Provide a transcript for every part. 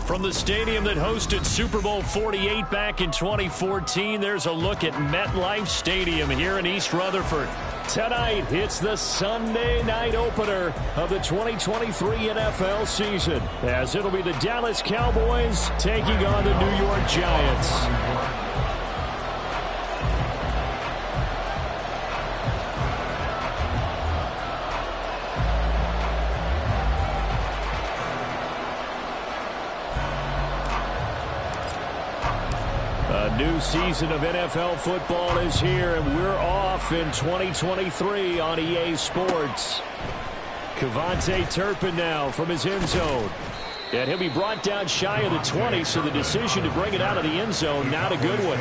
From the stadium that hosted Super Bowl 48 back in 2014, there's a look at MetLife Stadium here in East Rutherford. Tonight, it's the Sunday night opener of the 2023 NFL season, as it'll be the Dallas Cowboys taking on the New York Giants. A new season of NFL football is here, and we're off in 2023 on EA Sports. Kevontae Turpin now from his end zone. And he'll be brought down shy of the 20, so the decision to bring it out of the end zone, not a good one.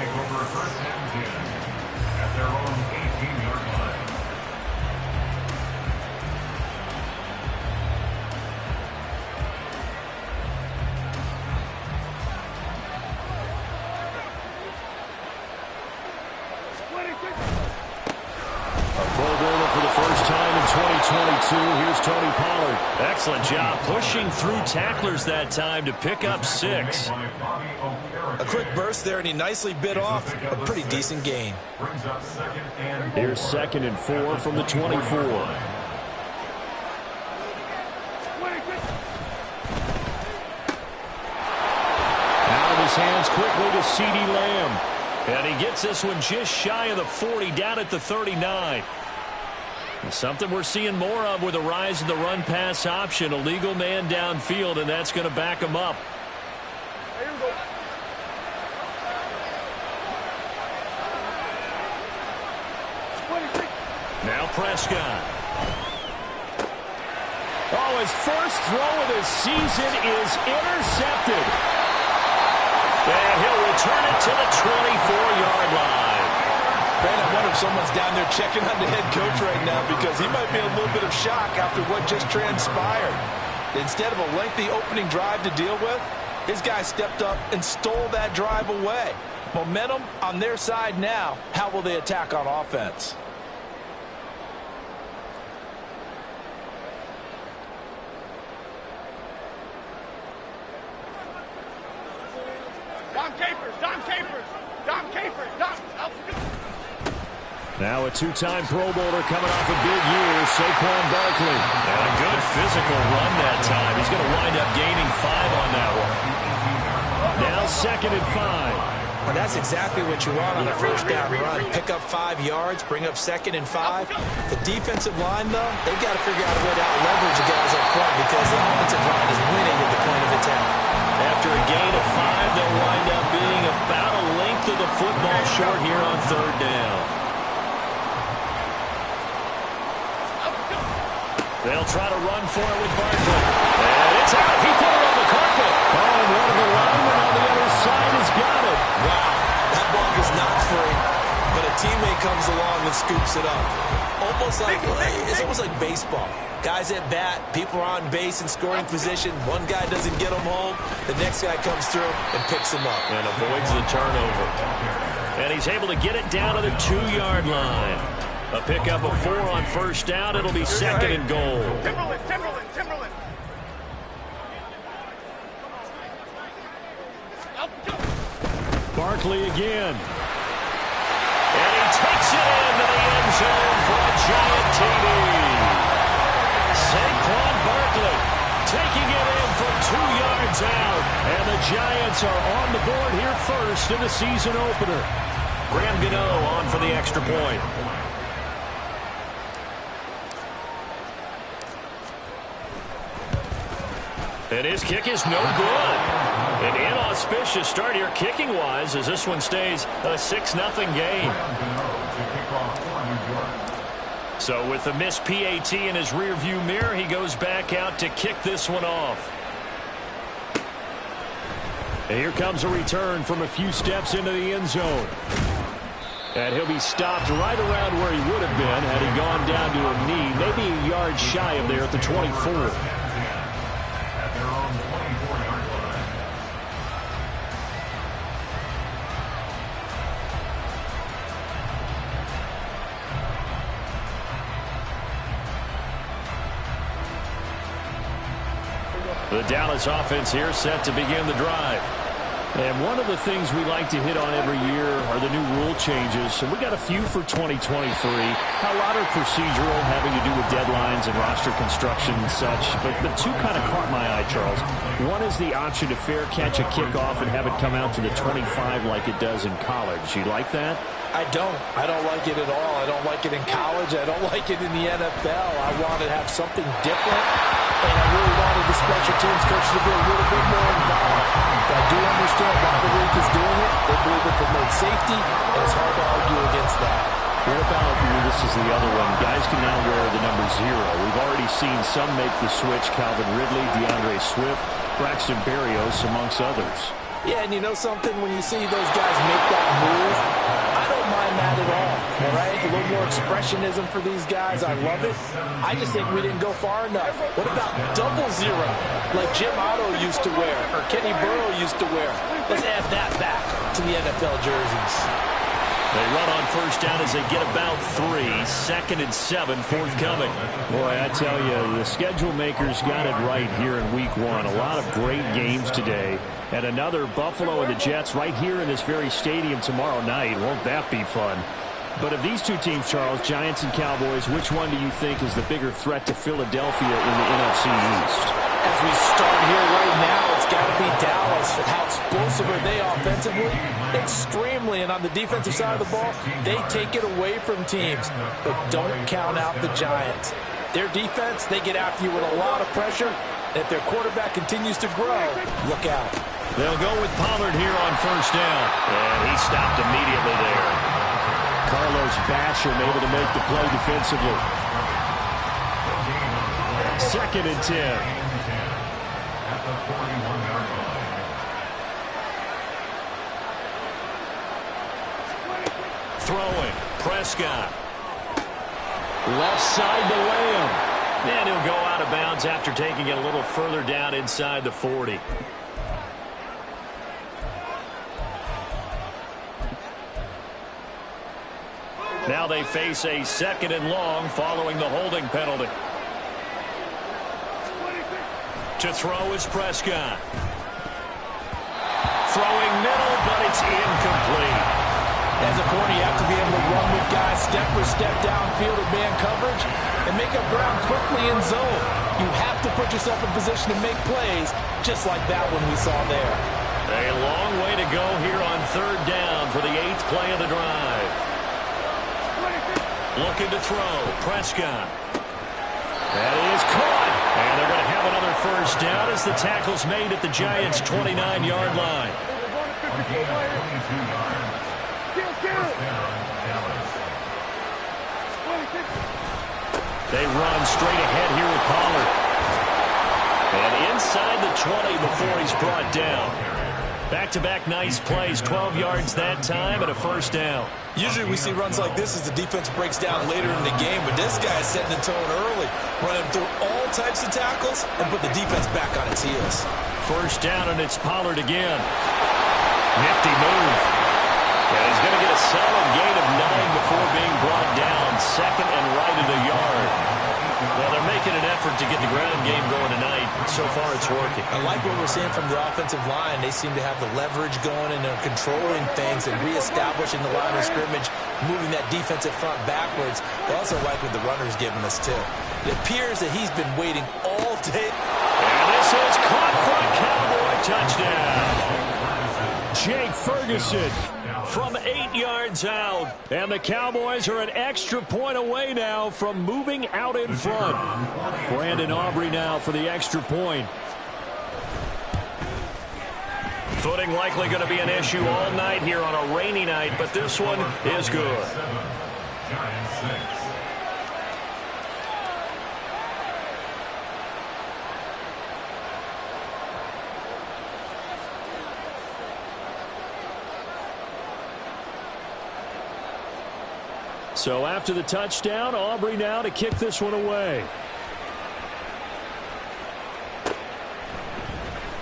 Here's Tony Pollard. Excellent job pushing through tacklers that time to pick up 6. A quick burst there, and he nicely bit off a pretty decent gain. Here's 2nd and 4 from the 24. Out of his hands quickly to CeeDee Lamb. And he gets this one just shy of the 40, down at the 39. Something we're seeing more of with the rise of the run-pass option. A legal man downfield, and that's going to back him up. Now Prescott. Oh, his first throw of the season is intercepted. And he'll return it to the 24-yard line. Man, I wonder if someone's down there checking on the head coach right now, because he might be in a little bit of shock after what just transpired. Instead of a lengthy opening drive to deal with, his guy stepped up and stole that drive away. Momentum on their side now. How will they attack on offense? Now a two-time Pro Bowler coming off a big year, Saquon Barkley. And a good physical run that time. He's going to wind up gaining 5 on that one. Now 2nd and 5. Well, that's exactly what you want on a first down run. Pick up 5 yards, bring up 2nd and 5. The defensive line, though, they've got to figure out a way to out-leverage the guys up front, because the offensive line is winning at the point of attack. After a gain of 5, they'll wind up being about a length of the football short here on 3rd down. They'll try to run for it with Barkley. And it's out. He put it on the carpet. Oh, and one of the linemen on the other side has got it. Wow, that ball was not free, but a teammate comes along and scoops it up. It's almost like baseball. Guys at bat, people are on base in scoring position. One guy doesn't get them home. The next guy comes through and picks him up. And avoids the turnover. And he's able to get it down to the 2-yard line. A pickup of 4 on first down. It'll be 2nd and goal. Timberland. Barkley again. And he takes it into the end zone for a giant TD. Saquon Barkley taking it in from 2 yards out. And the Giants are on the board here first in the season opener. Graham Gano on for the extra point. And his kick is no good. An inauspicious start here kicking-wise, as this one stays a 6-0 game. So with the missed PAT in his rearview mirror, he goes back out to kick this one off. And here comes a return from a few steps into the end zone. And he'll be stopped right around where he would have been had he gone down to a knee, maybe a yard shy of there at the 24. The Dallas offense here set to begin the drive. And one of the things we like to hit on every year are the new rule changes. And we got a few for 2023. A lot are procedural, having to do with deadlines and roster construction and such. But the two kind of caught my eye, Charles. One is the option to fair catch a kickoff and have it come out to the 25 like it does in college. You like that? I don't like it at all. I don't like it in college. I don't like it in the NFL. I want to have something different, and I really wanted the special teams coach to be a little bit more involved. But I do understand why the league is doing it. They believe it promotes safety, and it's hard to argue against that. What about, this is the other one, guys can now wear the number 0. We've already seen some make the switch, Calvin Ridley, DeAndre Swift, Braxton Berrios, amongst others. Yeah, and you know something? When you see those guys make that move, I don't mind that at all right? A little more expressionism for these guys. I love it. I just think we didn't go far enough. What about double 0, like Jim Otto used to wear, or Kenny Burrow used to wear? Let's add that back to the NFL jerseys. They run on first down as they get about 3. 2nd and 7 forthcoming. Boy, I tell you, the schedule makers got it right here in week 1. A lot of great games today. And another Buffalo and the Jets right here in this very stadium tomorrow night. Won't that be fun? But of these two teams, Charles, Giants and Cowboys, which one do you think is the bigger threat to Philadelphia in the NFC East? As we start here right now, it's got to be Dallas. How explosive are they offensively? Extremely. And on the defensive side of the ball, they take it away from teams. But don't count out the Giants. Their defense, they get after you with a lot of pressure. If their quarterback continues to grow, look out. They'll go with Pollard here on first down. And he stopped immediately there. Carlos Basham able to make the play defensively. 2nd and 10. Throwing. Prescott. Left side to Lamb. And he'll go out of bounds after taking it a little further down inside the 40. Now they face a 2nd and long following the holding penalty. To throw is Prescott. Throwing middle, but it's incomplete. As a corner, you have to be able to run with guys step for step downfield in man coverage and make up ground quickly in zone. You have to put yourself in position to make plays, just like that one we saw there. A long way to go here on 3rd down for the 8th play of the drive. Looking to throw. Prescott. That is caught. And they're going to have another first down as the tackle's made at the Giants' 29-yard line. They run straight ahead here with Pollard. And inside the 20 before he's brought down. Back-to-back nice plays, 12 yards that time and a first down. Usually we see runs like this as the defense breaks down later in the game, but this guy is setting the tone early, running through all types of tackles and put the defense back on its heels. First down, and it's Pollard again. Nifty move. And he's going to get a solid gain of 9 before being brought down. 2nd and right at a yard. Well, they're making an effort to get the ground game going tonight. So far, it's working. I like what we're seeing from the offensive line. They seem to have the leverage going, and they're controlling things and reestablishing the line of scrimmage, moving that defensive front backwards. I also like what the runner's giving us, too. It appears that he's been waiting all day. And this is caught for a Cowboy touchdown. Jake Ferguson from 8 yards out. And the Cowboys are an extra point away now from moving out in front. Brandon Aubrey now for the extra point. Footing likely going to be an issue all night here on a rainy night, but this one is good. So after the touchdown, Aubrey now to kick this one away.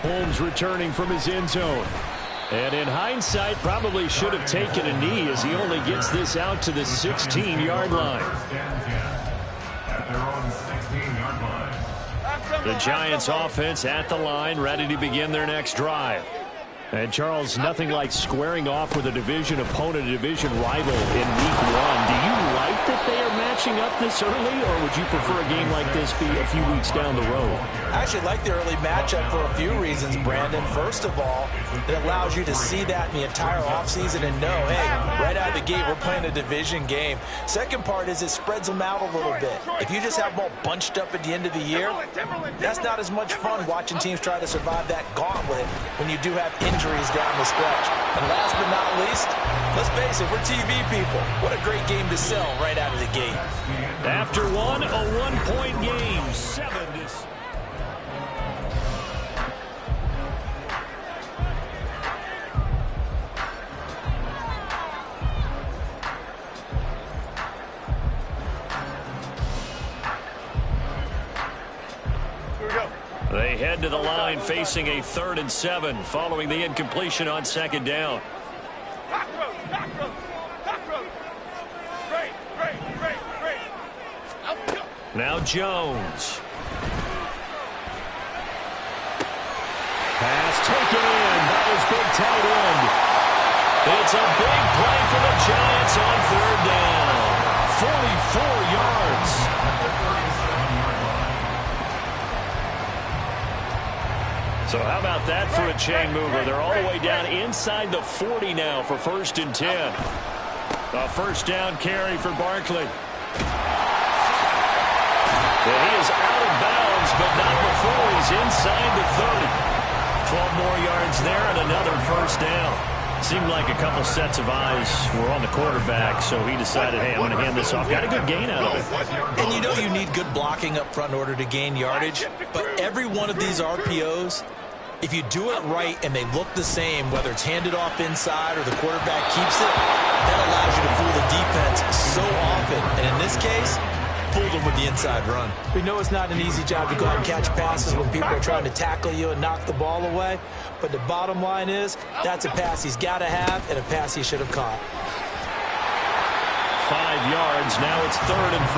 Holmes returning from his end zone. And in hindsight, probably should have taken a knee as he only gets this out to the 16-yard line. At their own 16-yard line. The Giants offense at the line, ready to begin their next drive. And, Charles, nothing like squaring off with a division opponent, a division rival in Week 1. Do you like that they are matching up this early, or would you prefer a game like this be a few weeks down the road? I actually like the early matchup for a few reasons, Brandon. First of all, it allows you to see that in the entire offseason and know, hey, right out of the gate, we're playing a division game. Second part is it spreads them out a little bit. If you just have them all bunched up at the end of the year, that's not as much fun watching teams try to survive that gauntlet when you do have injuries down the stretch. And last but not least, let's face it, we're TV people. What a great game to sell right out of the gate. After one, a one-point game. 7-6. They head to the line facing a 3rd and 7 following the incompletion on 2nd down. Back road. Great. Now Jones. Pass taken in by his big tight end. It's a big play for the Giants on 3rd down. 44 yards. So how about that for a chain mover? They're all the way down inside the 40 now for 1st and 10. A 1st down carry for Barkley. And he is out of bounds, but not before he's inside the 30. 12 more yards there and another 1st down. Seemed like a couple sets of eyes were on the quarterback, so he decided, hey, I'm going to hand this off. Got a good gain out of it. And you know you need good blocking up front in order to gain yardage, but every one of these RPOs, if you do it right and they look the same, whether it's handed off inside or the quarterback keeps it, that allows you to fool the defense so often. And in this case, fooled them with the inside run. We know it's not an easy job to go out and catch passes when people are trying to tackle you and knock the ball away. But the bottom line is, that's a pass he's got to have and a pass he should have caught. 5 yards. Now it's 3rd and 5.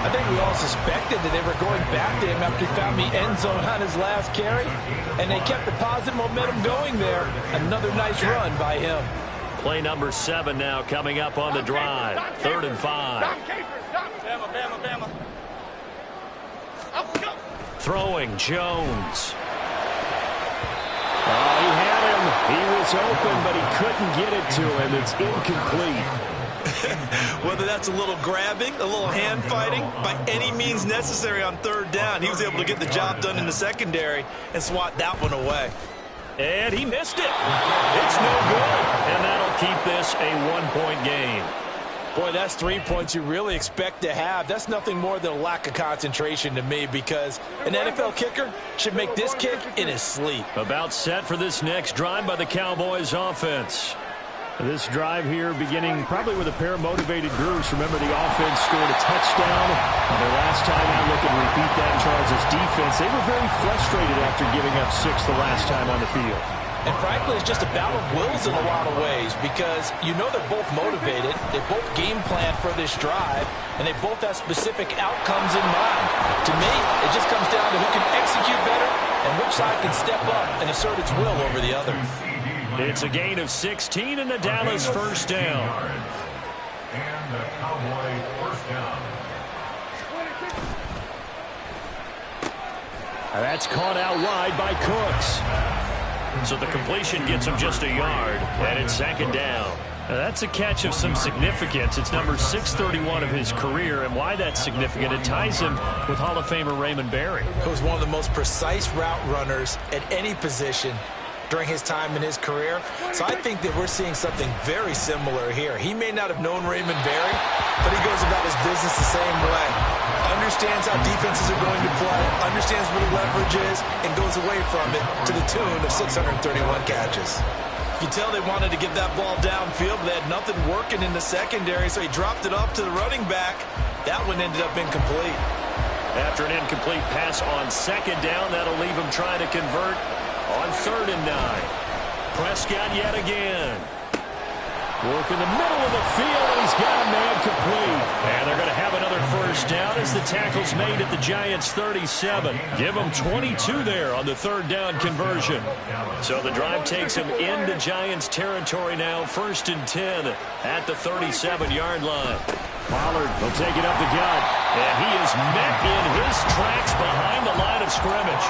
I think we all suspected that they were going back to him after he found the end zone on his last carry, and they kept the positive momentum going there. Another nice run by him. Play number 7 now coming up on the drive. 3rd and 5. Bama. Throwing Jones. Oh, he had him. He was open, but he couldn't get it to him. It's incomplete. Whether that's a little grabbing, a little hand fighting, by any means necessary on 3rd down, he was able to get the job done in the secondary and swat that one away. And he missed it. It's no good. And that'll keep this a 1-point game. Boy, that's 3 points you really expect to have. That's nothing more than a lack of concentration to me, because an NFL kicker should make this kick in his sleep. About set for this next drive by the Cowboys offense. This drive here beginning probably with a pair of motivated groups. Remember, the offense scored a touchdown. Their last time out, look and repeat that in Charles' defense. They were very frustrated after giving up 6 the last time on the field. And frankly, it's just a battle of wills in a lot of ways, because you know they're both motivated, they both game plan for this drive, and they both have specific outcomes in mind. To me, it just comes down to who can execute better and which side can step up and assert its will over the other. It's a gain of 16 and the Dallas 1st down. And the Cowboy 1st down. That's caught out wide by Cooks. So the completion gets him just a yard, and it's 2nd down. Now that's a catch of some significance. It's number 631 of his career, and why that's significant, it ties him with Hall of Famer Raymond Berry. He was one of the most precise route runners at any position during his time in his career. So I think that we're seeing something very similar here. He may not have known Raymond Berry, but he goes about his business the same way. Understands how defenses are going to play, understands what the leverage is, and goes away from it to the tune of 631 catches. You can tell they wanted to get that ball downfield, but they had nothing working in the secondary, so he dropped it off to the running back. That one ended up incomplete. After an incomplete pass on 2nd down, that'll leave him trying to convert on 3rd and 9. Prescott yet again. Work in the middle of the field, and he's got a man complete. And they're going to have another first down as the tackle's made at the Giants' 37. Give them 22 there on the third down conversion. So the drive takes them into Giants territory now, 1st and 10 at the 37-yard line. Pollard will take it up the gut, and he is met in his tracks behind the line of scrimmage.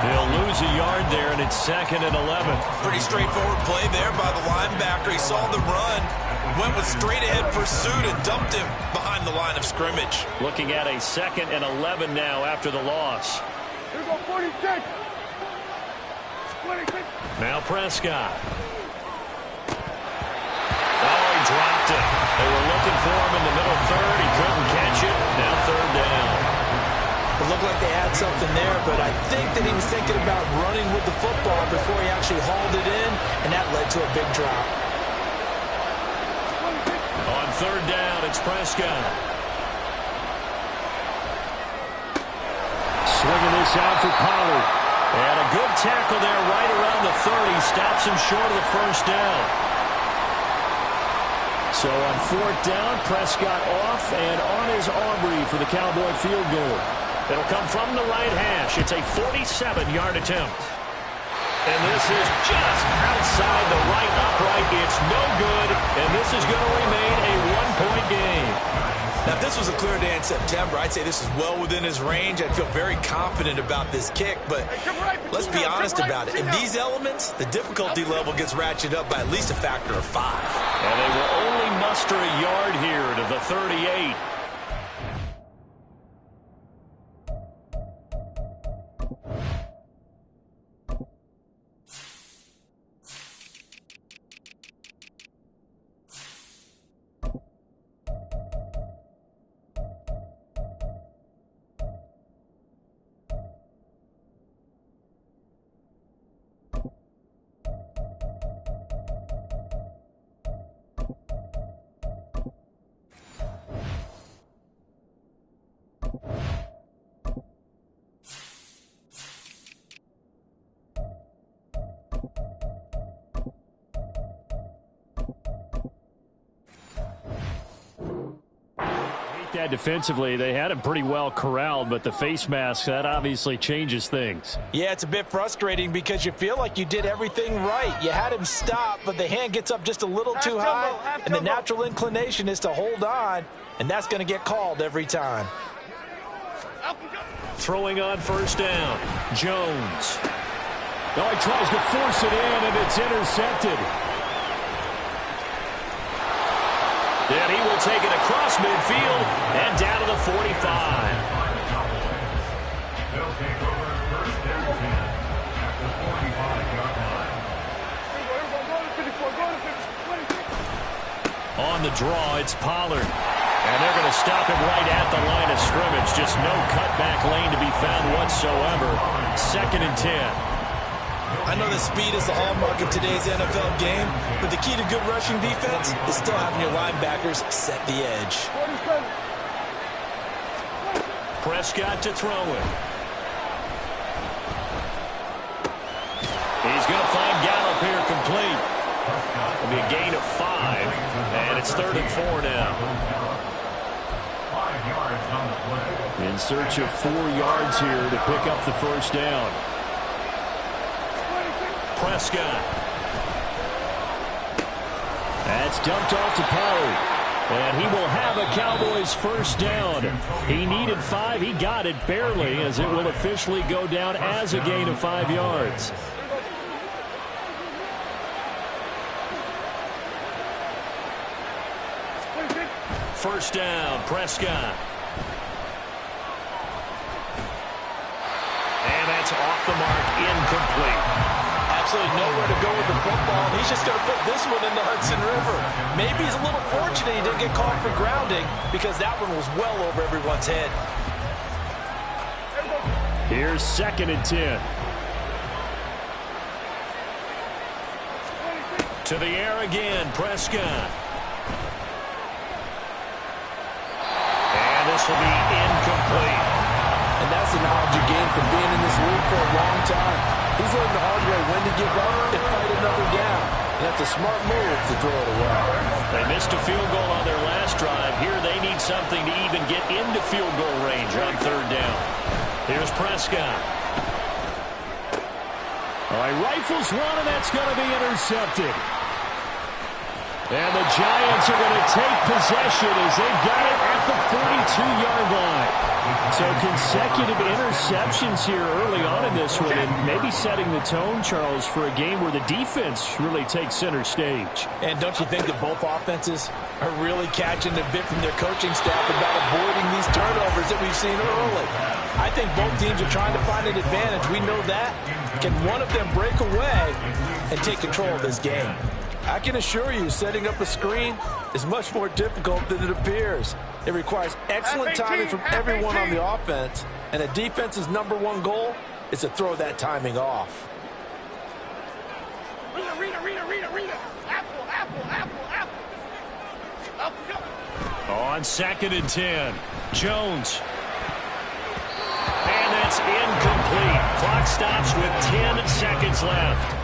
He'll lose a yard there, and it's 2nd and 11. Pretty straightforward play there by the linebacker. He saw the run, went with straight-ahead pursuit, and dumped him behind the line of scrimmage. Looking at a 2nd and 11 now after the loss. Here we go, 46. 26. Now Prescott. Oh, he dropped it. They were looking for him in the middle third. He couldn't catch it. Now 3rd down. It looked like they had something there, but I think that he was thinking about running with the football before he actually hauled it in, and that led to a big drop. On 3rd down, it's Prescott. Swinging this out for Pollard. And a good tackle there right around the 30. Stops him short of the first down. So on 4th down, Prescott off and on his Aubrey for the Cowboy field goal. It'll come from the right hash. It's a 47-yard attempt. And this is just outside the right upright. It's no good, and this is going to remain a one-point game. Now, if this was a clear day in September, I'd say this is well within his range. I'd feel very confident about this kick, but let's be honest about it. In these elements, the difficulty level gets ratcheted up by at least a factor of 5. And they will only muster a yard here to the 38. That defensively, they had him pretty well corralled, but the face mask, that obviously changes things. Yeah, it's a bit frustrating because you feel like you did everything right. You had him stop, but the hand gets up just a little too high, and the natural inclination is to hold on, and that's going to get called every time. Throwing on 1st down, Jones. Oh, he tries to force it in, and it's intercepted. Then he will take it across midfield and down to the 45. They'll take over 1st and 10 at the 45-yard line. On the draw, it's Pollard. And they're going to stop him right at the line of scrimmage. Just no cutback lane to be found whatsoever. 2nd and 10. I know that speed is the hallmark of today's NFL game, but the key to good rushing defense is still having your linebackers set the edge. Prescott to throw it. He's going to find Gallup here complete. It'll be a gain of 5, and it's 3rd and 4 now. 5 yards on the play. In search of 4 yards here to pick up the first down. Prescott. That's dumped off to Pollard. And he will have a Cowboys first down. He needed 5. He got it barely, as it will officially go down as a gain of 5 yards. First down, Prescott. And that's off the mark, incomplete. Absolutely nowhere to go with the football. He's just going to put this one in the Hudson River. Maybe he's a little fortunate he didn't get called for grounding because that one was well over everyone's head. Here's 2nd and 10. To the air again, Prescott. And this will be incomplete. And that's the knowledge you gain from being in this league for a long time. He's learned the hard way when to give up and fight another down. And I It's a smart move to throw it away. They missed a field goal on their last drive. Here they need something to even get into field goal range on third down. Here's Prescott. All right, rifles one, and that's going to be intercepted. And the Giants are going to take possession as they've got it at the 42-yard line. So consecutive interceptions here early on in this one, and maybe setting the tone, Charles, for a game where the defense really takes center stage. And don't you think that both offenses are really catching a bit from their coaching staff about avoiding these turnovers that we've seen early? I think both teams are trying to find an advantage. We know that. Can one of them break away and take control of this game? I can assure you, setting up a screen is much more difficult than it appears. It requires excellent timing from everyone on the offense, and a defense's #1 goal is to throw that timing off. Reader. Apple. Up, go. On 2nd and 10, Jones. And that's incomplete. Clock stops with 10 seconds left.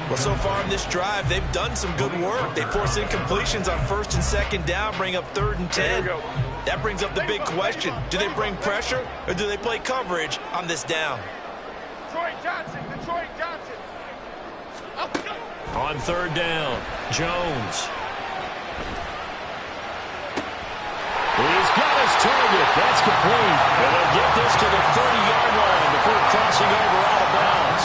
Well, so far in this drive, they've done some good work. They force incompletions on 1st and 2nd down, bring up 3rd and 10. That brings up the big question. Do they bring pressure, or do they play coverage on this down? Detroit Johnson. Up, go. On 3rd down, Jones. He's got his target. That's complete. And they'll get this to the 30-yard line before crossing over out of bounds.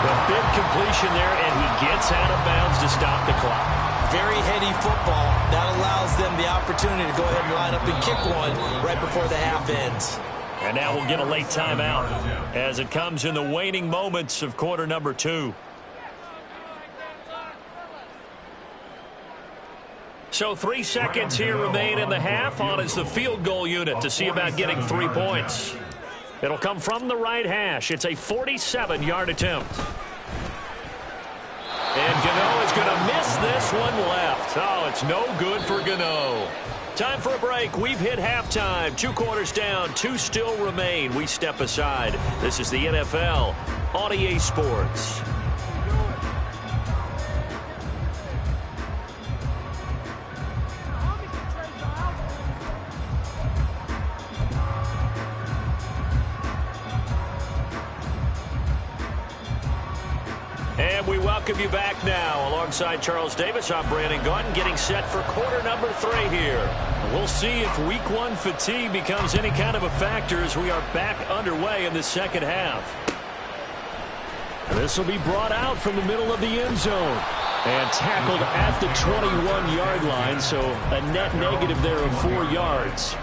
The big completion there, and he gets out of bounds to stop the clock. Very heady football. That allows them the opportunity to go ahead and line up and kick one right before the half ends. And now we'll get a late timeout as it comes in the waning moments of quarter number 2. So 3 seconds here remain in the half. On is the field goal unit to see about getting 3 points. It'll come from the right hash. It's a 47-yard attempt. And Gano is going to miss this one left. Oh, it's no good for Gano. Time for a break. We've hit halftime. 2 quarters down. 2 still remain. We step aside. This is the NFL on EA Sports. And we welcome you back now. Alongside Charles Davis, I'm Brandon Gaudin, getting set for quarter number 3 here. We'll see if week 1 fatigue becomes any kind of a factor as we are back underway in the second half. This will be brought out from the middle of the end zone and tackled at the 21-yard line, so a net negative there of 4 yards.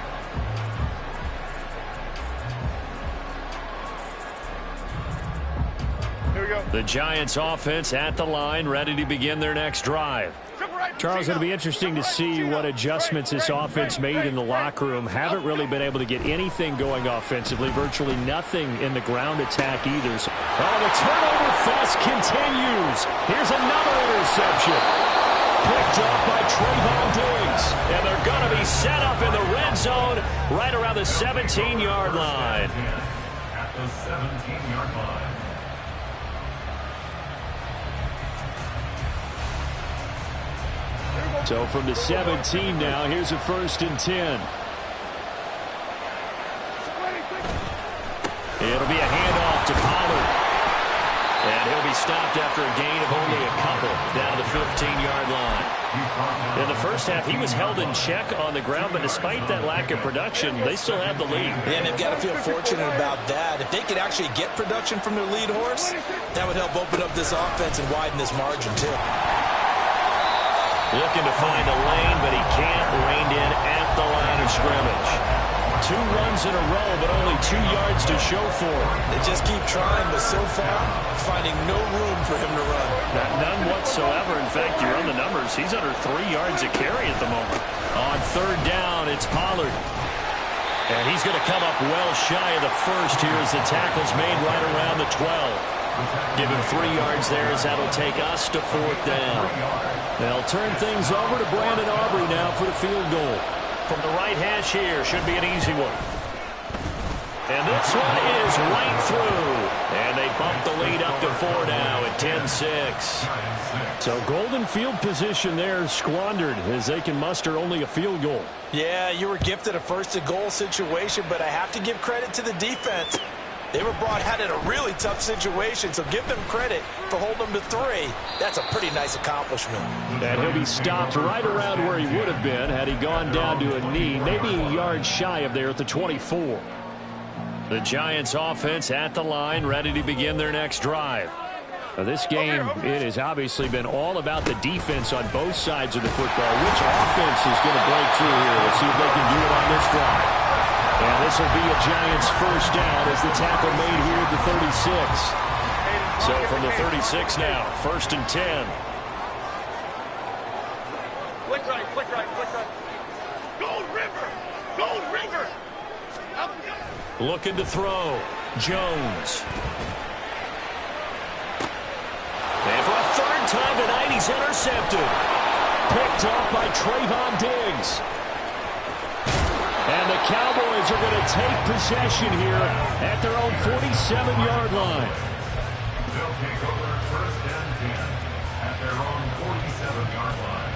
The Giants offense at the line, ready to begin their next drive. Charles, it'll be interesting to see what adjustments this offense made in the locker room. Haven't really been able to get anything going offensively, virtually nothing in the ground attack either. Oh, the turnover fest continues. Here's another interception. Picked up by Trayvon Diggs. And they're going to be set up in the red zone right around the 17-yard line. At the 17-yard line. So from the 17 now, here's a 1st and 10. It'll be a handoff to Pollard. And he'll be stopped after a gain of only a couple down to the 15-yard line. In the first half, he was held in check on the ground, but despite that lack of production, they still have the lead. And they've got to feel fortunate about that. If they could actually get production from their lead horse, that would help open up this offense and widen this margin, too. Looking to find a lane, but he can't. Reined in at the line of scrimmage. 2 runs in a row, but only 2 yards to show for it. They just keep trying, but so far, finding no room for him to run. None whatsoever. In fact, you run the numbers. He's under 3 yards a carry at the moment. On 3rd down, it's Pollard. And he's going to come up well shy of the first here as the tackle's made right around the 12. Give him 3 yards there as that'll take us to 4th down. They'll turn things over to Brandon Aubrey now for the field goal. From the right hash here, should be an easy one. And this one is right through. And they bump the lead up to 4 now at 10-6. So golden field position there squandered as they can muster only a field goal. Yeah, you were gifted a first-and-goal situation, but I have to give credit to the defense. They were brought out in a really tough situation, so give them credit for holding them to 3. That's a pretty nice accomplishment. And he'll be stopped right around where he would have been had he gone down to a knee, maybe a yard shy of there at the 24. The Giants offense at the line, ready to begin their next drive. Now, this game, it has obviously been all about the defense on both sides of the football. Which offense is going to break through here? Let's see if they can do it on this drive. And this will be a Giants first down as the tackle made here at the 36. So from the 36 now, 1st and 10. Flick right, flick right, flick right. Gold River! Gold River! Up. Looking to throw. Jones. And for a 3rd time tonight, he's intercepted. Picked off by Trayvon Diggs. And the Cowboys are going to take possession here at their own 47-yard line. They'll take over 1st and 10 at their own 47-yard line.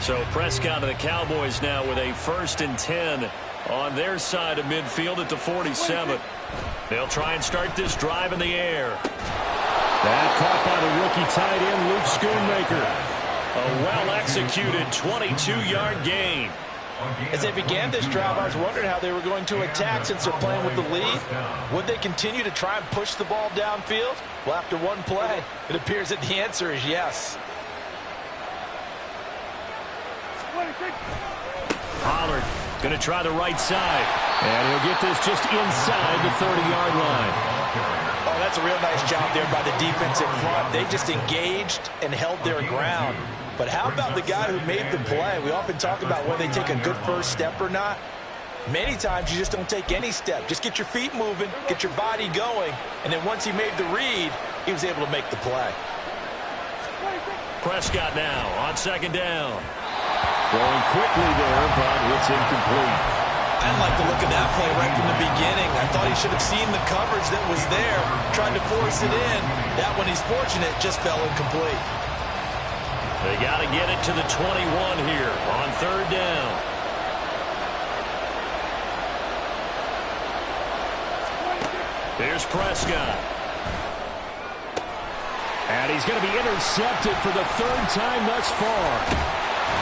So Prescott and the Cowboys now with a 1st and 10 on their side of midfield at the 47. They'll try and start this drive in the air. That caught by the rookie tight end, Luke Schoonmaker. A well-executed 22-yard gain. As they began this drive, I was wondering how they were going to attack since they're playing with the lead. Would they continue to try and push the ball downfield? Well, after one play, it appears that the answer is yes. Pollard going to try the right side. And he'll get this just inside the 30-yard line. Oh, that's a real nice job there by the defensive front. They just engaged and held their ground. But how about the guy who made the play? We often talk about whether they take a good first step or not. Many times you just don't take any step. Just get your feet moving, get your body going, and then once he made the read, he was able to make the play. Prescott now on 2nd down. Throwing quickly there, but it's incomplete. I didn't like the look of that play right from the beginning. I thought he should have seen the coverage that was there, trying to force it in. That one, he's fortunate, just fell incomplete. They got to get it to the 21 here on 3rd down. Here's Prescott. And he's going to be intercepted for the 3rd time thus far.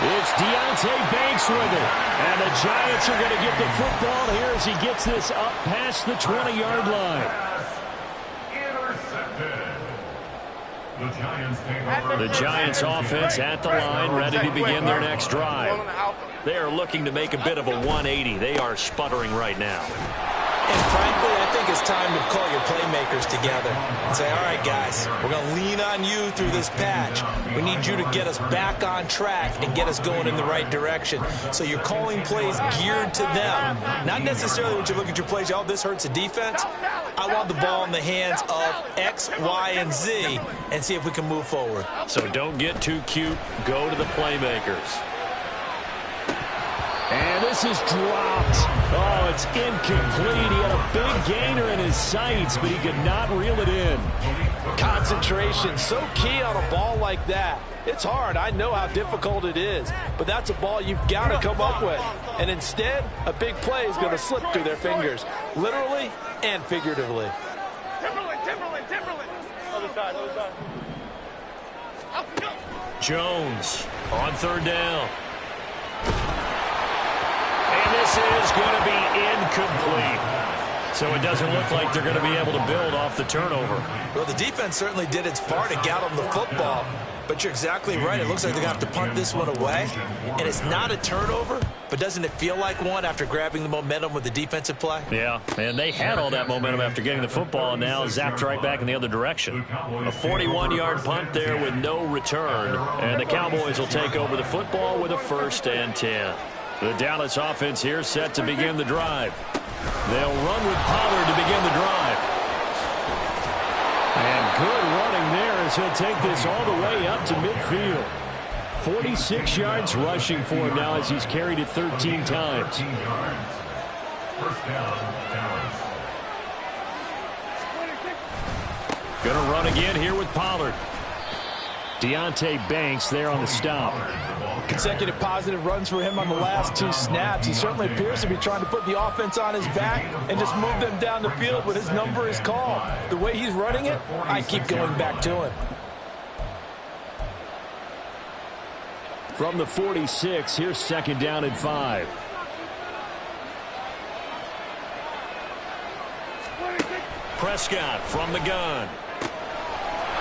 It's Deonte Banks with it. And the Giants are going to get the football here as he gets this up past the 20-yard line. Intercepted. The Giants offense at the line, ready to begin their next drive. They are looking to make a bit of a 180. They are sputtering right now. And frankly, I think it's time to call your playmakers together and say, all right, guys, we're going to lean on you through this patch. We need you to get us back on track and get us going in the right direction. So you're calling plays geared to them. Not necessarily when you look at your plays, oh, this hurts the defense. I want the ball in the hands of X, Y, and Z and see if we can move forward. So don't get too cute. Go to the playmakers. And this is dropped. Oh, it's incomplete. He had a big gainer in his sights, but he could not reel it in. Concentration, so key on a ball like that. It's hard. I know how difficult it is, but that's a ball you've got to come up with. And instead, a big play is going to slip through their fingers, literally and figuratively. Timberland. Other side. Up, go. Jones on 3rd down. And this is going to be incomplete. So it doesn't look like they're going to be able to build off the turnover. Well, the defense certainly did its part to get them the football. But you're exactly right. It looks like they're going to have to punt this one away. And it's not a turnover, but doesn't it feel like one after grabbing the momentum with the defensive play? Yeah, and they had all that momentum after getting the football, and now zapped right back in the other direction. A 41-yard punt there with no return. And the Cowboys will take over the football with a 1st and 10. The Dallas offense here set to begin the drive. They'll run with Pollard to begin the drive. And good running there as he'll take this all the way up to midfield. 46 yards rushing for him now as he's carried it 13 times. First down, Dallas. Gonna run again here with Pollard. Deonte Banks there on the stop. Consecutive positive runs for him on the last 2 snaps. He certainly appears to be trying to put the offense on his back and just move them down the field when his number is called. The way he's running it, I keep going back to him. From the 46, here's second down and 5. Prescott from the gun.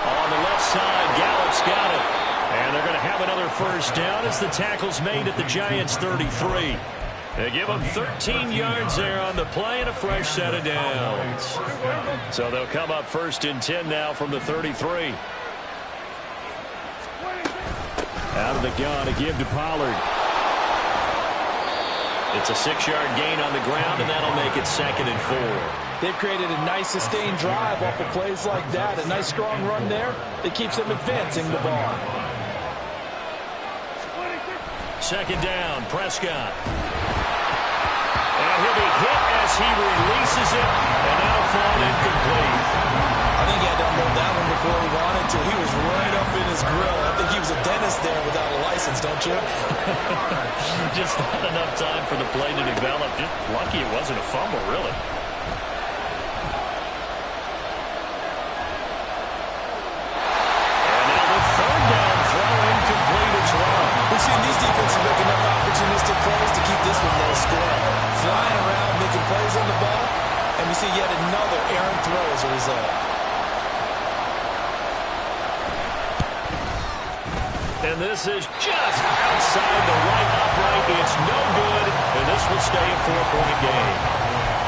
On the left side, Gallup's got it. And they're going to have another first down as the tackle's made at the Giants' 33. They give them 13 yards there on the play and a fresh set of downs. So they'll come up first and 10 now from the 33. Out of the gun, a give to Pollard. It's a 6-yard gain on the ground, and that'll make it second and 4. They've created a nice sustained drive off of plays like that. A nice strong run there that keeps them advancing the ball. Second down, Prescott. And he'll be hit as he releases it, and that'll fall incomplete. I think he had to unload that one before he wanted to. He was right up in his grill. I think he was a dentist there without a license, don't you? Just not enough time for the play to develop. Just lucky it wasn't a fumble, really. And now the third down throw incomplete as well. We've seen these defenses make enough opportunistic plays to keep this one low scoring. Flying around, making plays on the ball, and we see yet another errant throw as a result. And this is just outside the right upright. It's no good, and this will stay a 4-point game.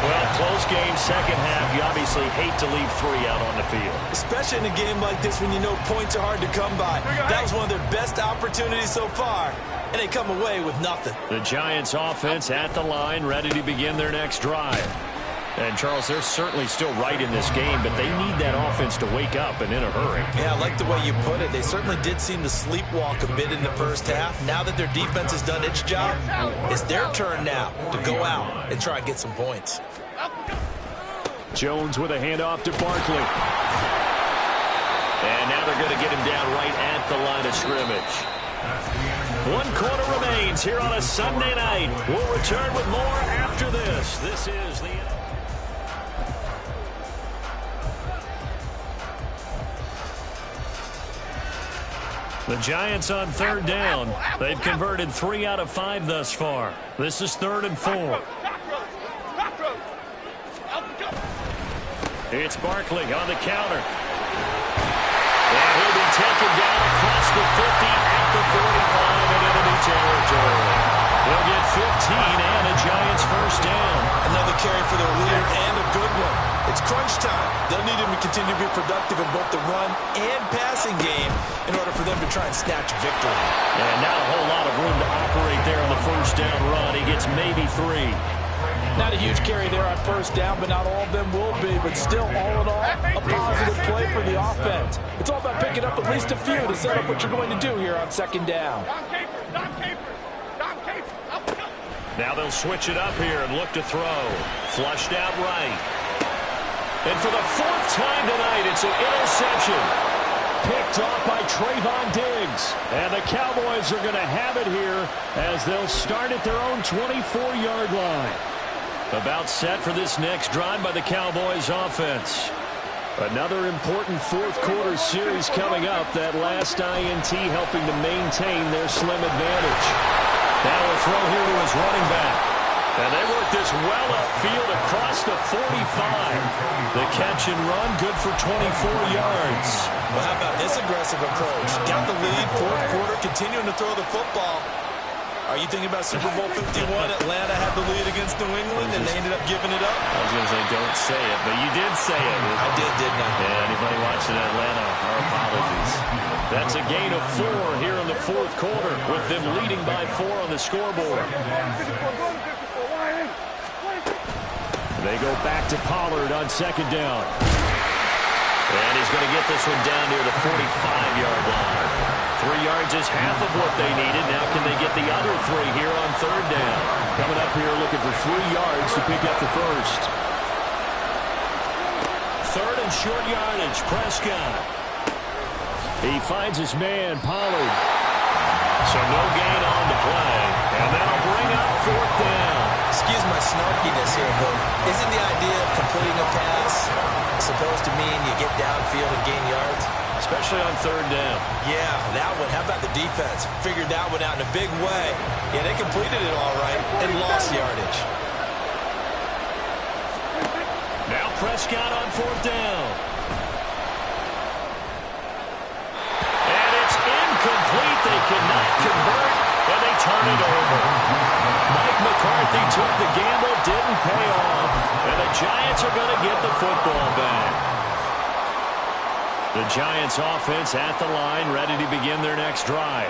Well, close game, second half. You obviously hate to leave 3 out on the field. Especially in a game like this when you know points are hard to come by. That was one of their best opportunities so far, and they come away with nothing. The Giants offense at the line, ready to begin their next drive. And, Charles, they're certainly still right in this game, but they need that offense to wake up and in a hurry. Yeah, I like the way you put it. They certainly did seem to sleepwalk a bit in the first half. Now that their defense has done its job, it's their turn now to go out and try and get some points. Jones with a handoff to Barkley. And now they're going to get him down right at the line of scrimmage. 1 quarter remains here on a Sunday night. We'll return with more after this. This is the... The Giants on third down. They've converted 3 out of 5 thus far. This is 3rd and 4. It's Barkley on the counter. And he'll be taken down across the 50 at the 45 in enemy territory. They'll get 15 and a Giants first down. Another carry for their leader and a good one. It's crunch time. They'll need him to continue to be productive in both the run and passing game in order for them to try and snatch victory. And not a whole lot of room to operate there on the first down run. He gets maybe 3. Not a huge carry there on first down, but not all of them will be. But still, all in all, a positive play for the offense. It's all about picking up at least a few to set up what you're going to do here on second down. Now they'll switch it up here and look to throw. Flushed out right. And for the 4th time tonight, it's an interception. Picked off by Trayvon Diggs. And the Cowboys are going to have it here as they'll start at their own 24-yard line. About set for this next drive by the Cowboys offense. Another important 4th quarter series coming up. That last INT helping to maintain their slim advantage. Now a throw here to his running back. And they work this well upfield across the 45. The catch and run, good for 24 yards. Well, how about this aggressive approach? Got the lead, 4th quarter, continuing to throw the football. Are you thinking about Super Bowl 51? Atlanta had the lead against New England, and they ended up giving it up? I was going to say, don't say it, but you did say it. I did, didn't I? Yeah, anybody watching Atlanta, our apologies. That's a gain of 4 here in the 4th quarter, with them leading by 4 on the scoreboard. They go back to Pollard on second down. And he's going to get this one down near the 45-yard line. 3 yards is half of what they needed. Now can they get the other 3 here on third down? Coming up here looking for 3 yards to pick up the first. Third and short yardage, Prescott. He finds his man, Pollard. So no gain on the play. And that'll bring up fourth down. Excuse my snarkiness here, but isn't the idea of completing a pass supposed to mean you get downfield and gain yards? Especially on third down. Yeah, that one. How about the defense? Figured that one out in a big way. Yeah, they completed it all right and lost yardage. Now Prescott on fourth down. And it's incomplete. They cannot convert, and they turn it over. Mike McCarthy took the gamble, didn't pay off. And the Giants are going to get the football back. The Giants offense at the line, ready to begin their next drive.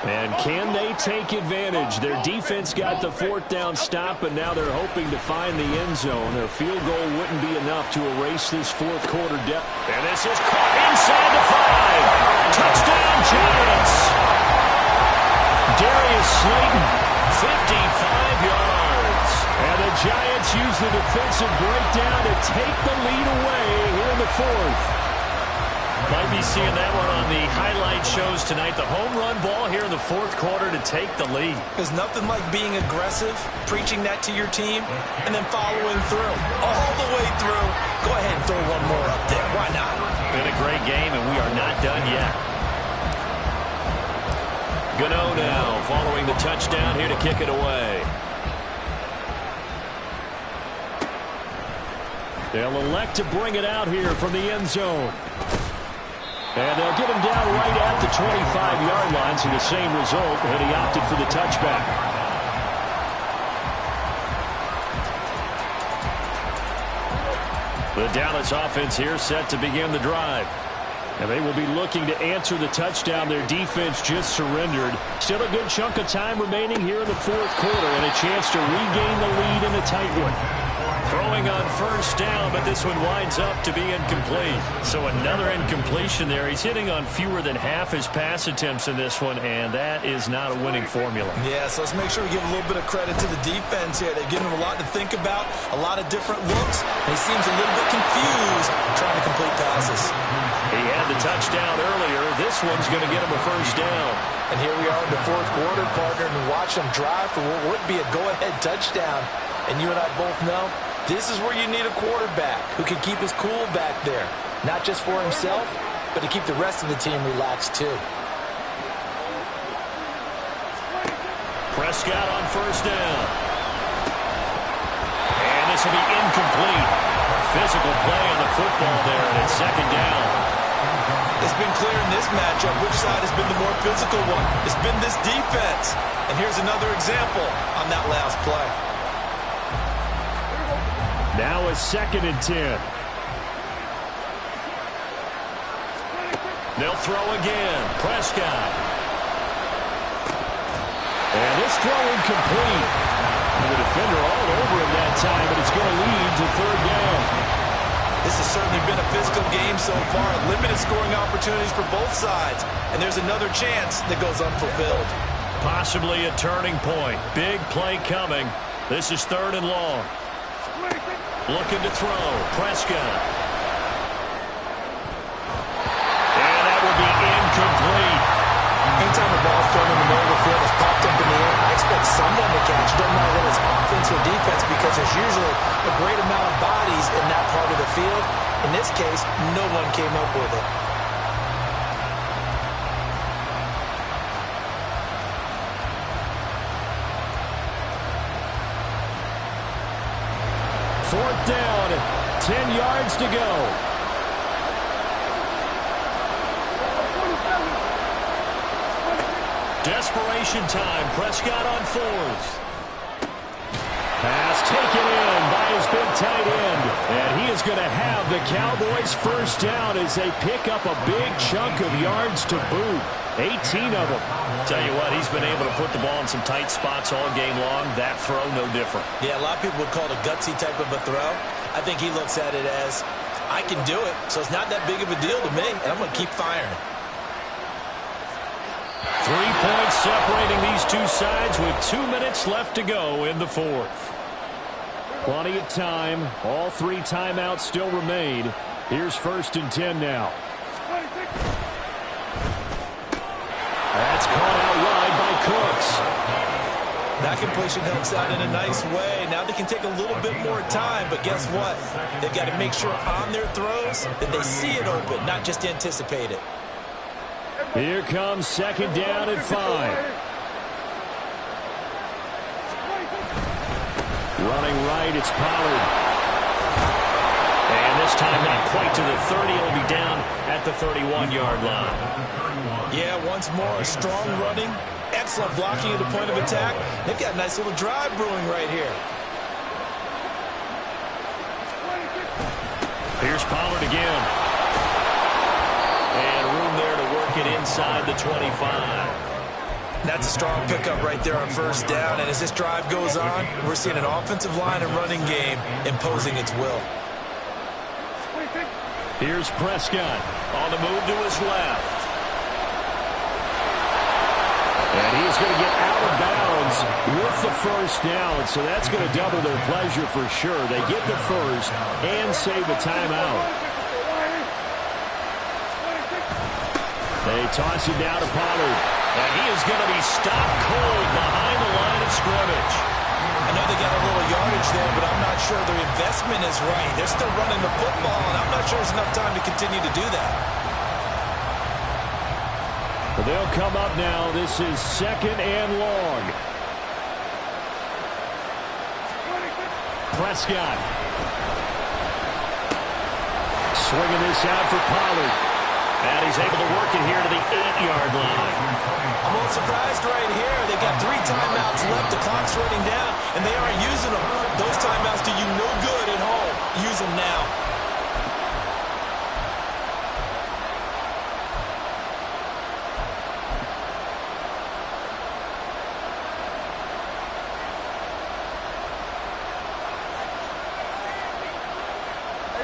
And can they take advantage? Their defense got the fourth down stop, and now they're hoping to find the end zone. A field goal wouldn't be enough to erase this fourth quarter deficit. And this is caught inside the 5. Touchdown, Giants. Darius Slayton, 55 yards. And the Giants use the defensive breakdown to take the lead away here in the fourth. Might be seeing that one on the highlight shows tonight. The home run ball here in the fourth quarter to take the lead. There's nothing like being aggressive, preaching that to your team, and then following through. All the way through. Go ahead and throw one more up there. Why not? Been a great game, and we are not done yet. Gano now following the touchdown here to kick it away. They'll elect to bring it out here from the end zone. And they'll get him down right at the 25-yard line, so the same result, and he opted for the touchback. The Dallas offense here set to begin the drive. And they will be looking to answer the touchdown their defense just surrendered. Still a good chunk of time remaining here in the fourth quarter, and a chance to regain the lead in a tight one. Throwing on first down, but this one winds up to be incomplete. So another incompletion there. He's hitting on fewer than half his pass attempts in this one, and that is not a winning formula. Yeah, so let's make sure we give a little bit of credit to the defense here. They've given him a lot to think about, a lot of different looks, and he seems a little bit confused trying to complete passes. He had the touchdown earlier. This one's going to get him a first down. And here we are in the fourth quarter, partner, and watch him drive for what would be a go-ahead touchdown. And you and I both know this is where you need a quarterback who can keep his cool back there. Not just for himself, but to keep the rest of the team relaxed too. Prescott on first down. And this will be incomplete. Physical play on the football there, and it's second down. It's been clear in this matchup which side has been the more physical one. It's been this defense. And here's another example on that last play. Now a 2nd and 10. They'll throw again. Prescott. And this throw incomplete. The defender all over him that time, but it's going to lead to third down. This has certainly been a physical game so far. Limited scoring opportunities for both sides. And there's another chance that goes unfulfilled. Possibly a turning point. Big play coming. This is 3rd and long. Looking to throw. Prescott. And that will be incomplete. Anytime the ball's thrown in the middle of the field, it's popped up in the air, I expect someone to catch. Doesn't matter whether it's offense or defense, because there's usually a great amount of bodies in that part of the field. In this case, no one came up with it. Fourth down, 10 yards to go. Desperation time. Prescott on fourth. Pass taken in by his big tight end. And he is going to have the Cowboys first down as they pick up a big chunk of yards to boot. 18 of them. Tell you what, he's been able to put the ball in some tight spots all game long. That throw, no different. Yeah, a lot of people would call it a gutsy type of a throw. I think he looks at it as, I can do it, so it's not that big of a deal to me, and I'm going to keep firing. 3 points separating these two sides with 2 minutes left to go in the fourth. Plenty of time. All 3 timeouts still remain. Here's 1st and 10 now. That's caught out wide by Cooks. That completion helps out in a nice way. Now they can take a little bit more time, but guess what? They've got to make sure on their throws that they see it open, not just anticipate it. Here comes 2nd down at 5. Running right, it's Pollard. And this time not quite to the 30. It'll be down at the 31-yard line. Yeah, once more, strong running, excellent blocking at the point of attack. They've got a nice little drive brewing right here. Here's Pollard again. And room there to work it inside the 25. That's a strong pickup right there on 1st down. And as this drive goes on, we're seeing an offensive line and running game imposing its will. Here's Prescott on the move to his left. And he's going to get out of bounds with the 1st down. So that's going to double their pleasure for sure. They get the 1st and save a timeout. They toss it down to Pollard. And he is going to be stopped cold behind the line of scrimmage. I know they got a little yardage there, but I'm not sure their investment is right. They're still running the football, and I'm not sure there's enough time to continue to do that. Well, they'll come up now. This is 2nd and long. Prescott. Swinging this out for Pollard. And he's able to work it here to the 8-yard line. I'm a little surprised right here. They've got 3 timeouts left. The clock's running down, and they aren't using them. Those timeouts do you no good at home. Use them now.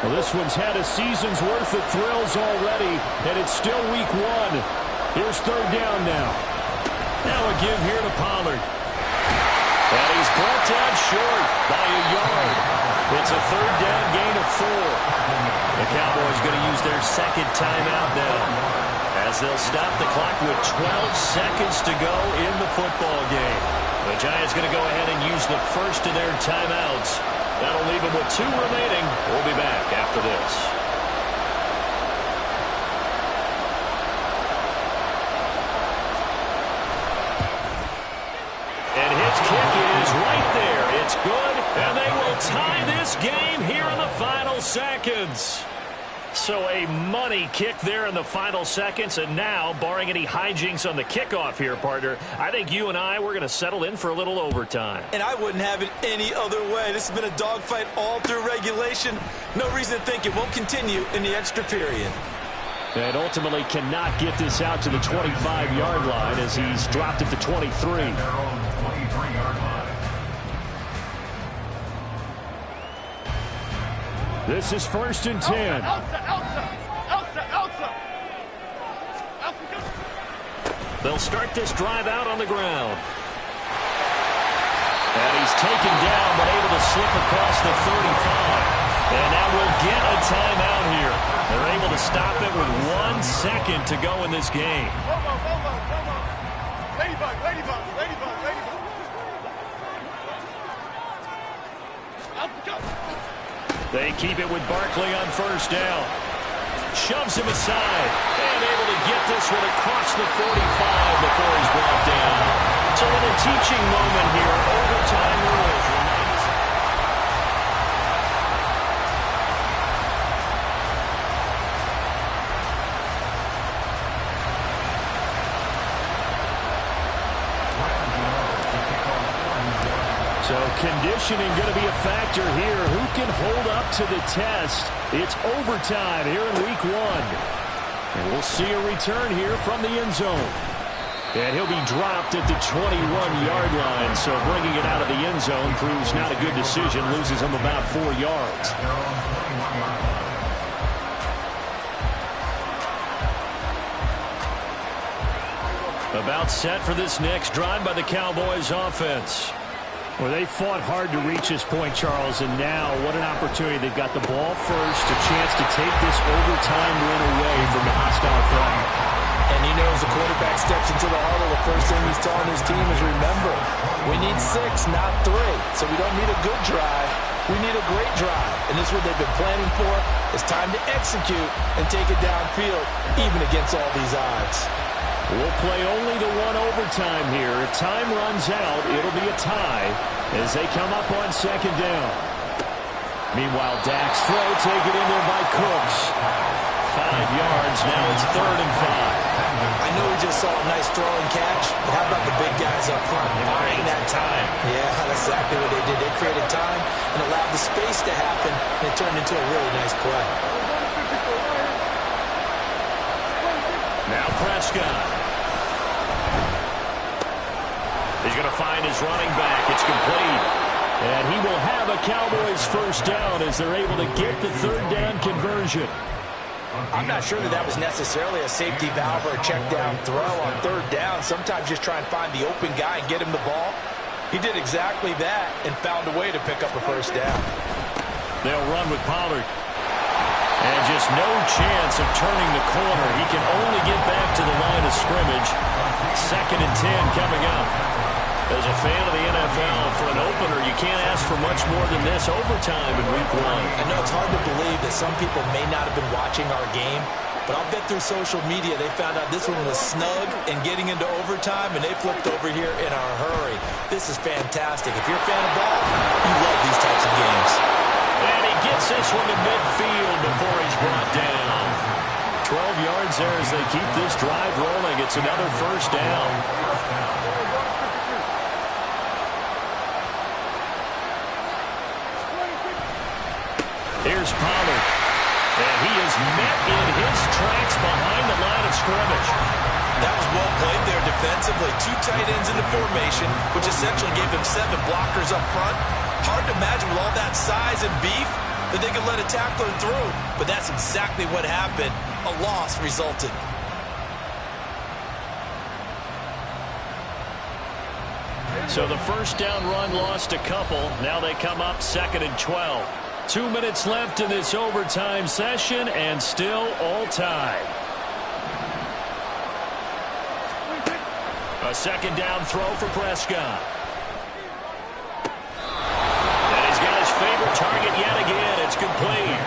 Well, this one's had a season's worth of thrills already, and it's still week 1. Here's 3rd down now. Now a give here to Pollard. And he's brought down short by a yard. It's a 3rd down gain of 4. The Cowboys going to use their 2nd timeout now, as they'll stop the clock with 12 seconds to go in the football game. The Giants going to go ahead and use the first of their timeouts. That'll leave them with 2 remaining. We'll be back after this. And his kick is right there. It's good, and they will tie this game here in the final seconds. So a money kick there in the final seconds, and now, barring any hijinks on the kickoff here, partner, I think you and I, we're going to settle in for a little overtime. And I wouldn't have it any other way. This has been a dogfight all through regulation. No reason to think it won't continue in the extra period. And ultimately cannot get this out to the 25-yard line as he's dropped at the 23. This is 1st and 10. They'll start this drive out on the ground. And he's taken down but able to slip across the 35. And now we'll get a timeout here. They're able to stop it with 1 second to go in this game. Ladybug, ladybug, ladybug, ladybug. They keep it with Barkley on 1st down. Shoves him aside. And able to get this one across the 45 before he's brought down. It's a little teaching moment here. Overtime rules. So conditioning going to be a factor here. Who can hold up to the test? It's overtime here in week 1. And we'll see a return here from the end zone. And he'll be dropped at the 21-yard line. So bringing it out of the end zone proves not a good decision. Loses him about 4 yards. A About set for this next drive by the Cowboys offense. Well, they fought hard to reach this point, Charles, and now what an opportunity. They've got the ball first, a chance to take this overtime win away from the hostile crowd. And you know, as the quarterback steps into the huddle, the first thing he's telling his team is, remember, we need 6, not 3. So we don't need a good drive. We need a great drive. And this is what they've been planning for. It's time to execute and take it downfield, even against all these odds. We'll play only the one overtime here. If time runs out, it'll be a tie as they come up on second down. Meanwhile, Dak's throw taken in there by Cooks. 5 yards. Now it's 3rd and 5. I know we just saw a nice throw and catch, but how about the big guys up front buying that time? Yeah, that's exactly what they did. They created time and allowed the space to happen, and it turned into a really nice play. Now Prescott. He's going to find his running back. It's complete. And he will have a Cowboys first down as they're able to get the 3rd down conversion. I'm not sure that was necessarily a safety valve or a check down throw on 3rd down. Sometimes just try and find the open guy and get him the ball. He did exactly that and found a way to pick up a first down. They'll run with Pollard. And just no chance of turning the corner. He can only get back to the line of scrimmage. 2nd and 10 coming up. As a fan of the NFL, for an opener, you can't ask for much more than this overtime in Week 1. I know it's hard to believe that some people may not have been watching our game, but I'll bet through social media they found out this one was snug and getting into overtime, and they flipped over here in a hurry. This is fantastic. If you're a fan of ball, you love these types of games. And he gets this one to midfield before he's brought down. 12 yards there as they keep this drive rolling. It's another first down. Here's Pollard. And he is met in his tracks behind the line of scrimmage. That was well played there defensively. 2 tight ends in the formation, which essentially gave them 7 blockers up front. Hard to imagine with all that size and beef that they could let a tackler through. But that's exactly what happened. A loss resulted. So the first down run lost a couple. Now they come up 2nd and 12. 2 minutes left in this overtime session, and still all tied. A 2nd down throw for Prescott. And he's got his favorite target yet again. It's complete.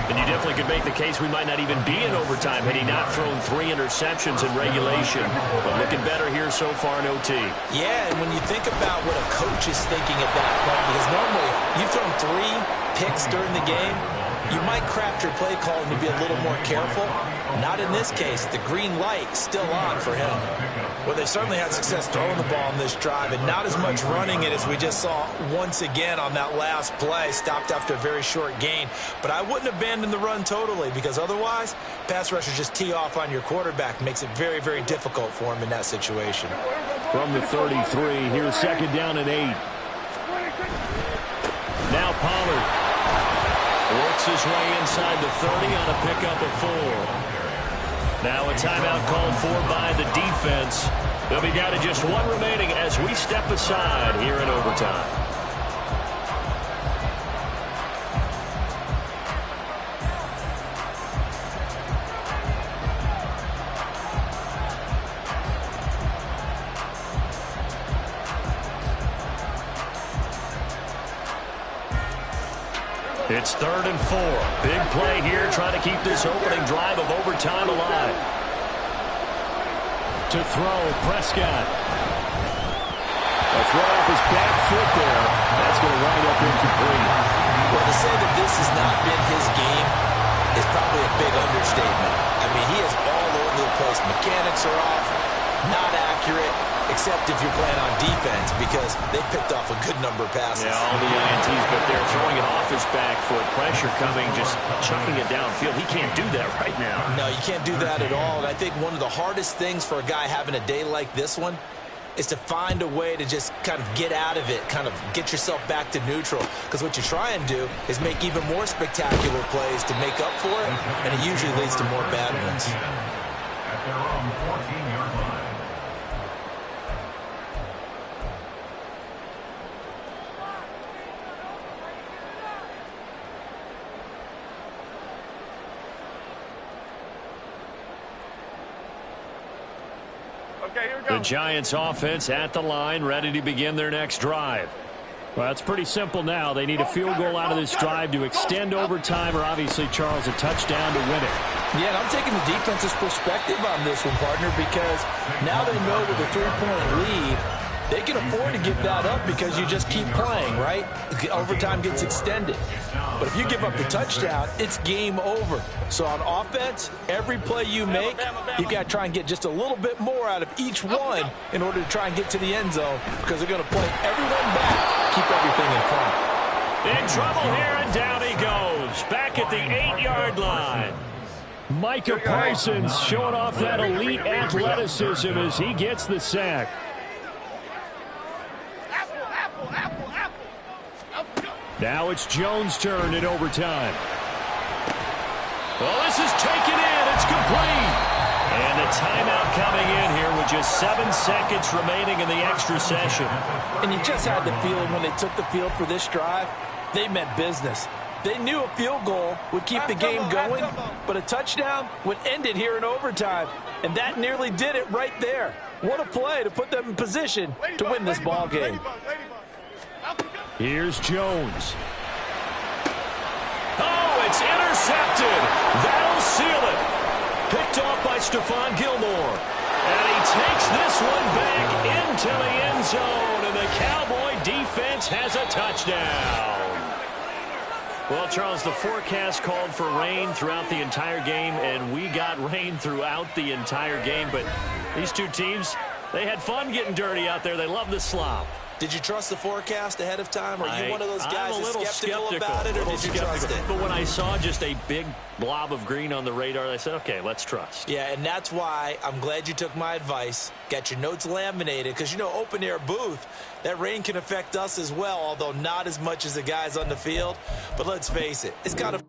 And you definitely could make the case we might not even be in overtime had he not thrown 3 interceptions in regulation. But looking better here so far in OT. Yeah, and when you think about what a coach is thinking at that point, because normally you've thrown 3 picks during the game, you might craft your play call and be a little more careful. Not in this case. The green light still on for him. Well, they certainly had success throwing the ball on this drive, and not as much running it as we just saw once again on that last play. Stopped after a very short gain. But I wouldn't abandon the run totally, because otherwise, pass rushers just tee off on your quarterback. Makes it very, very difficult for him in that situation. From the 33, here's 2nd down and 8. Now Pollard works his way inside the 30 on a pickup of 4. Now a timeout called for by the defense. They'll be down to just 1 remaining as we step aside here in overtime. It's 3rd and 4. Big play here, trying to keep this opening drive of overtime alive. To throw, Prescott. A throw off his back foot there. That's going to wind up incomplete. Well, to say that this has not been his game is probably a big understatement. I mean, he is all over the place. Mechanics are off, not accurate, except if you're playing on defense, because they picked off a good number of passes. Yeah, all the INTs, but they're throwing it off his back foot. Pressure coming, just chucking it downfield. He can't do that right now. No, you can't do that at all. And I think one of the hardest things for a guy having a day like this one is to find a way to just kind of get out of it, kind of get yourself back to neutral. Because what you try and do is make even more spectacular plays to make up for it, and it usually leads to more bad ones. At their own 14-yard line. Okay, here we go. The Giants offense at the line, ready to begin their next drive. Well, it's pretty simple now. They need a field goal out of this drive to extend overtime, or obviously, Charles, a touchdown to win it. Yeah, and I'm taking the defense's perspective on this one, partner, because now they know with a 3-point lead, they can afford to give that up because you just keep playing, right? Overtime gets extended. But if you give up the touchdown, it's game over. So on offense, every play you make, you've got to try and get just a little bit more out of each one in order to try and get to the end zone, because they're going to play everyone back, keep everything in front. In trouble here, and down he goes. Back at the 8-yard line. Micah Parsons showing off that elite athleticism as he gets the sack. Now it's Jones' turn in overtime. Well, this is taken in. It's complete. And a timeout coming in here with just 7 seconds remaining in the extra session. And you just had the feeling when they took the field for this drive, they meant business. They knew a field goal would keep the game going, but a touchdown would end it here in overtime. And that nearly did it right there. What a play to put them in position to win this ball game. Here's Jones. Oh, it's intercepted. That'll seal it. Picked off by Stephon Gilmore. And he takes this one back into the end zone. And the Cowboy defense has a touchdown. Well, Charles, the forecast called for rain throughout the entire game, and we got rain throughout the entire game. But these two teams, they had fun getting dirty out there. They love the slop. Did you trust the forecast ahead of time? Are you one of those guys I'm a little skeptical about it, or did you trust it? But when I saw just a big blob of green on the radar, I said, okay, let's trust. Yeah, and that's why I'm glad you took my advice. Got your notes laminated, because, you know, open-air booth, that rain can affect us as well, although not as much as the guys on the field. But let's face it, it's kind of